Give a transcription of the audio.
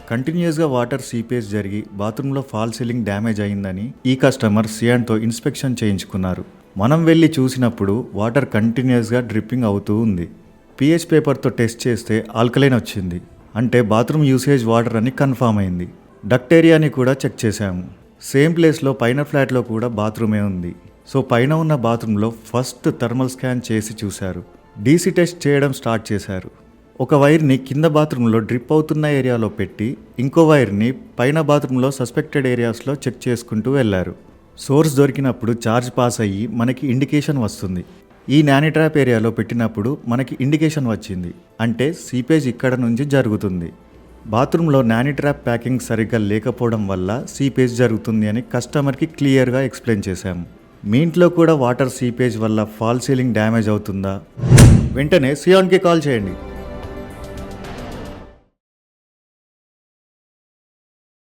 కంటిన్యూస్గా water seepage జరిగి బాత్రూంలో ఫాల్ సీలింగ్ డ్యామేజ్ అయిందని ఈ కస్టమర్ సియాన్తో ఇన్స్పెక్షన్ చేయించుకున్నారు. మనం వెళ్ళి చూసినప్పుడు వాటర్ కంటిన్యూస్గా డ్రిప్పింగ్ అవుతూ ఉంది. పిహెచ్ పేపర్తో టెస్ట్ చేస్తే ఆల్కలైన్ వచ్చింది. అంటే బాత్రూమ్ యూసేజ్ వాటర్ అని కన్ఫామ్ అయింది. డక్ట్ ఏరియాని కూడా చెక్ చేశాము. సేమ్ ప్లేస్లో పైన ఫ్లాట్లో కూడా బాత్రూమే ఉంది. సో పైన ఉన్న బాత్రూంలో ఫస్ట్ థర్మల్ స్కాన్ చేసి చూశారు. డీసీ టెస్ట్ చేయడం స్టార్ట్ చేశారు. ఒక వైర్ని కింద బాత్రూంలో డ్రిప్ అవుతున్న ఏరియాలో పెట్టి ఇంకో వైర్ని పైన బాత్రూంలో సస్పెక్టెడ్ ఏరియాస్లో చెక్ చేసుకుంటూ వెళ్ళారు. సోర్స్ దొరికినప్పుడు ఛార్జ్ పాస్ అయ్యి మనకి ఇండికేషన్ వస్తుంది. ఈ నానీ ట్రాప్ ఏరియాలో పెట్టినప్పుడు మనకి ఇండికేషన్ వచ్చింది. అంటే సీపేజ్ ఇక్కడ నుంచి జరుగుతుంది. బాత్రూంలో నానీ ట్రాప్ ప్యాకింగ్ సరిగ్గా లేకపోవడం వల్ల సీపేజ్ జరుగుతుంది అని కస్టమర్కి క్లియర్గా ఎక్స్ప్లెయిన్ చేశాము. మీ ఇంట్లో కూడా వాటర్ సీపేజ్ వల్ల ఫాల్ సీలింగ్ డ్యామేజ్ అవుతుందా? వెంటనే సియాన్కి కాల్ చేయండి.